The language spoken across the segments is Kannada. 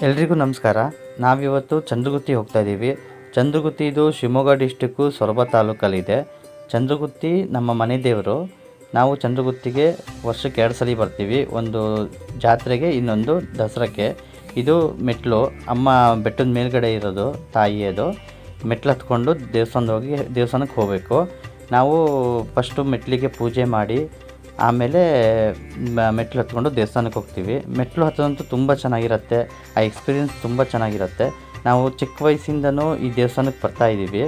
ಎಲ್ರಿಗೂ ನಮಸ್ಕಾರ. ನಾವಿವತ್ತು ಚಂದ್ರಗುತ್ತಿ ಹೋಗ್ತಾ ಇದ್ದೀವಿ. ಚಂದ್ರಗುತ್ತಿ ಇದು ಶಿವಮೊಗ್ಗ ಡಿಸ್ಟಿಕ್ಕು ಸೊರಬ ತಾಲೂಕಲ್ಲಿದೆ. ಚಂದ್ರಗುತ್ತಿ ನಮ್ಮ ಮನೆ ದೇವರು. ನಾವು ಚಂದ್ರಗುತ್ತಿಗೆ ವರ್ಷಕ್ಕೆ 2 ಸಲ ಬರ್ತೀವಿ, ಒಂದು ಜಾತ್ರೆಗೆ, ಇನ್ನೊಂದು ದಸರಾಕ್ಕೆ. ಇದು ಮೆಟ್ಲು, ಅಮ್ಮ ಬೆಟ್ಟದ ಮೇಲ್ಗಡೆ ಇರೋದು ತಾಯಿಯದು. ಮೆಟ್ಲು ಹತ್ಕೊಂಡು ದೇವಸ್ಥಾನಕ್ಕೆ ಹೋಗಬೇಕು. ನಾವು ಫಸ್ಟು ಮೆಟ್ಲಿಗೆ ಪೂಜೆ ಮಾಡಿ ಆಮೇಲೆ ಮೆಟ್ಲು ಹತ್ಕೊಂಡು ದೇವಸ್ಥಾನಕ್ಕೆ ಹೋಗ್ತೀವಿ. ಮೆಟ್ಲು ಹತ್ತೋದಂತೂ ತುಂಬ ಚೆನ್ನಾಗಿರುತ್ತೆ, ಆ ಎಕ್ಸ್ಪೀರಿಯೆನ್ಸ್ ತುಂಬ ಚೆನ್ನಾಗಿರುತ್ತೆ. ನಾವು ಚಿಕ್ಕ ವಯಸ್ಸಿಂದನೂ ಈ ದೇವಸ್ಥಾನಕ್ಕೆ ಬರ್ತಾಯಿದ್ದೀವಿ.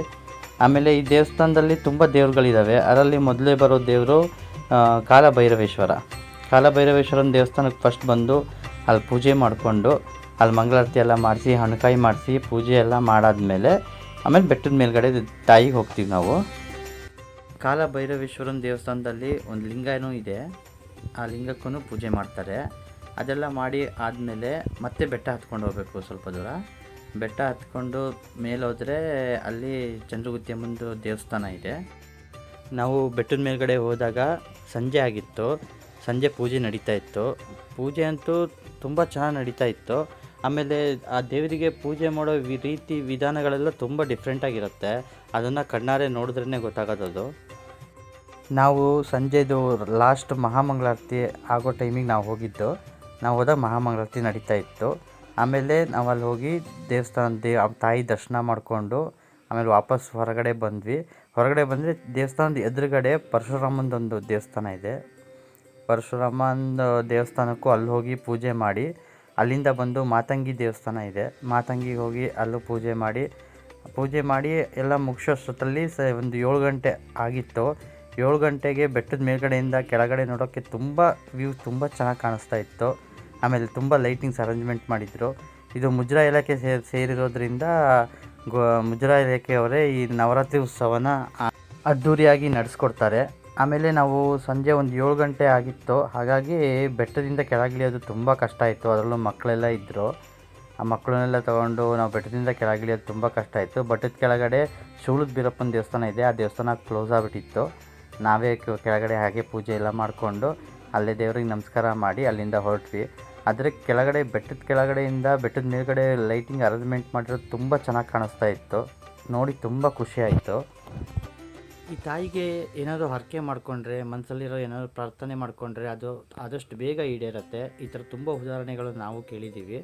ಆಮೇಲೆ ಈ ದೇವಸ್ಥಾನದಲ್ಲಿ ತುಂಬ ದೇವ್ರುಗಳಿದ್ದಾವೆ. ಅದರಲ್ಲಿ ಮೊದಲೇ ಬರೋ ದೇವರು ಕಾಲಭೈರವೇಶ್ವರನ ದೇವಸ್ಥಾನಕ್ಕೆ ಫಸ್ಟ್ ಬಂದು ಅಲ್ಲಿ ಪೂಜೆ ಮಾಡಿಕೊಂಡು ಅಲ್ಲಿ ಮಂಗಳಾರತಿ ಎಲ್ಲ ಮಾಡಿಸಿ, ಹಣ್ಣುಕಾಯಿ ಮಾಡಿಸಿ, ಪೂಜೆ ಎಲ್ಲ ಮಾಡಾದ್ಮೇಲೆ ಆಮೇಲೆ ಬೆಟ್ಟದ ಮೇಲ್ಗಡೆ ತಾಯಿಗೆ ಹೋಗ್ತೀವಿ ನಾವು. ಕಾಲಭೈರವೇಶ್ವರನ ದೇವಸ್ಥಾನದಲ್ಲಿ ಒಂದು ಲಿಂಗನೂ ಇದೆ, ಆ ಲಿಂಗಕ್ಕೂ ಪೂಜೆ ಮಾಡ್ತಾರೆ. ಅದೆಲ್ಲ ಮಾಡಿ ಆದಮೇಲೆ ಮತ್ತೆ ಬೆಟ್ಟ ಹತ್ಕೊಂಡು ಹೋಗಬೇಕು. ಸ್ವಲ್ಪ ದೂರ ಬೆಟ್ಟ ಹತ್ಕೊಂಡು ಮೇಲೋದ್ರೆ ಅಲ್ಲಿ ಚಂದ್ರಗುತ್ತಿಯಮ್ಮಂದು ದೇವಸ್ಥಾನ ಇದೆ. ನಾವು ಬೆಟ್ಟದ ಮೇಲ್ಗಡೆ ಹೋದಾಗ ಸಂಜೆ ಆಗಿತ್ತು. ಸಂಜೆ ಪೂಜೆ ನಡೀತಾ ಇತ್ತು. ಪೂಜೆ ಅಂತೂ ತುಂಬ ಚೆನ್ನಾಗಿ ನಡೀತಾ ಇತ್ತು. ಆಮೇಲೆ ಆ ದೇವರಿಗೆ ಪೂಜೆ ಮಾಡೋ ರೀತಿ ವಿಧಾನಗಳೆಲ್ಲ ತುಂಬ ಡಿಫ್ರೆಂಟಾಗಿರುತ್ತೆ. ಅದನ್ನು ಕಣ್ಣಾರೆ ನೋಡಿದ್ರೇ ಗೊತ್ತಾಗೋದು. ನಾವು ಸಂಜೆದು ಲಾಸ್ಟ್ ಮಹಾಮಂಗಳಾರತಿ ಆಗೋ ಟೈಮಿಗೆ ನಾವು ಹೋಗಿದ್ದು. ನಾವು ಹೋದಾಗ ಮಹಾಮಂಗಳಾರತಿ ನಡೀತಾ ಇತ್ತು. ಆಮೇಲೆ ನಾವು ಅಲ್ಲಿ ಹೋಗಿ ತಾಯಿ ದರ್ಶನ ಮಾಡಿಕೊಂಡು ಆಮೇಲೆ ವಾಪಸ್ ಹೊರಗಡೆ ಬಂದ್ವಿ. ಹೊರಗಡೆ ಬಂದರೆ ದೇವಸ್ಥಾನದ ಎದುರುಗಡೆ ಪರಶುರಾಮಂದೊಂದು ದೇವಸ್ಥಾನ ಇದೆ. ಪರಶುರಾಮನ ದೇವಸ್ಥಾನಕ್ಕೂ ಅಲ್ಲಿ ಹೋಗಿ ಪೂಜೆ ಮಾಡಿ, ಅಲ್ಲಿಂದ ಬಂದು ಮಾತಂಗಿ ದೇವಸ್ಥಾನ ಇದೆ, ಮಾತಂಗಿಗೆ ಹೋಗಿ ಅಲ್ಲೂ ಪೂಜೆ ಮಾಡಿ ಎಲ್ಲ ಮುಗಿಸೋಷ್ಟರಲ್ಲಿ ಒಂದು 7 ಗಂಟೆ ಆಗಿತ್ತು. 7 ಗಂಟೆಗೆ ಬೆಟ್ಟದ ಮೇಲ್ಗಡೆಯಿಂದ ಕೆಳಗಡೆ ನೋಡೋಕ್ಕೆ ತುಂಬ ಚೆನ್ನಾಗಿ ಕಾಣಿಸ್ತಾ ಇತ್ತು. ಆಮೇಲೆ ತುಂಬ ಲೈಟಿಂಗ್ಸ್ ಅರೇಂಜ್ಮೆಂಟ್ ಮಾಡಿದರು. ಇದು ಮುಜರಾಯಿ ಇಲಾಖೆ ಸೇರಿರೋದ್ರಿಂದ ಮುಜರಾಯಿ ಇಲಾಖೆಯವರೇ ಈ ನವರಾತ್ರಿ ಉತ್ಸವನ ಅದ್ಧೂರಿಯಾಗಿ ನಡೆಸ್ಕೊಡ್ತಾರೆ. ಆಮೇಲೆ ನಾವು ಸಂಜೆ ಒಂದು 7 ಗಂಟೆ ಆಗಿತ್ತು. ಹಾಗಾಗಿ ಬೆಟ್ಟದಿಂದ ಕೆಳಗಿಳಿಯೋದು ತುಂಬ ಕಷ್ಟ ಆಯಿತು. ಅದರಲ್ಲೂ ಮಕ್ಕಳೆಲ್ಲ ಇದ್ದರು. ಆ ಮಕ್ಕಳನ್ನೆಲ್ಲ ತೊಗೊಂಡು ನಾವು ಬೆಟ್ಟದಿಂದ ಕೆಳಗಿಳಿಯೋದು ತುಂಬ ಕಷ್ಟ ಆಯಿತು. ಬೆಟ್ಟದ ಕೆಳಗಡೆ ಶೂಲದ ಬೀರಪ್ಪನ ದೇವಸ್ಥಾನ ಇದೆ, ಆ ದೇವಸ್ಥಾನ ಕ್ಲೋಸ್ ಆಗಿಬಿಟ್ಟಿತ್ತು. ನಾವೇ ಕೆಳಗಡೆ ಹಾಗೆ ಪೂಜೆ ಎಲ್ಲ ಮಾಡಿಕೊಂಡು ಅಲ್ಲೇ ದೇವ್ರಿಗೆ ನಮಸ್ಕಾರ ಮಾಡಿ ಅಲ್ಲಿಂದ ಹೊರಟ್ವಿ. ಆದರೆ ಬೆಟ್ಟದ ಕೆಳಗಡೆಯಿಂದ ಬೆಟ್ಟದ ಮೇಲ್ಗಡೆ ಲೈಟಿಂಗ್ ಅರೇಂಜ್ಮೆಂಟ್ ಮಾಡಿರೋದು ತುಂಬ ಚೆನ್ನಾಗಿ ಕಾಣಿಸ್ತಾ ಇತ್ತು. ನೋಡಿ ತುಂಬ ಖುಷಿಯಾಯಿತು. ಈ ತಾಯಿಗೆ ಏನಾದರೂ ಹರಕೆ ಮಾಡಿಕೊಂಡ್ರೆ, ಮನಸ್ಸಲ್ಲಿರೋ ಏನಾದರೂ ಪ್ರಾರ್ಥನೆ ಮಾಡಿಕೊಂಡ್ರೆ ಅದು ಆದಷ್ಟು ಬೇಗ ಈಡೇರುತ್ತೆ. ಈ ಥರ ತುಂಬ ಉದಾಹರಣೆಗಳು ನಾವು ಕೇಳಿದ್ದೀವಿ.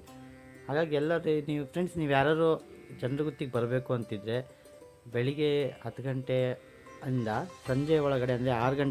ಹಾಗಾಗಿ ನೀವು ಫ್ರೆಂಡ್ಸ್, ನೀವು ಯಾರಾದರೂ ಚಂದ್ರಗುತ್ತಿಗೆ ಬರಬೇಕು ಅಂತಿದ್ದರೆ ಬೆಳಿಗ್ಗೆ 10 ಗಂಟೆ ಇಂದ ಸಂಜೆ ಒಳಗಡೆ ಅಂದರೆ 6 ಗಂಟೆ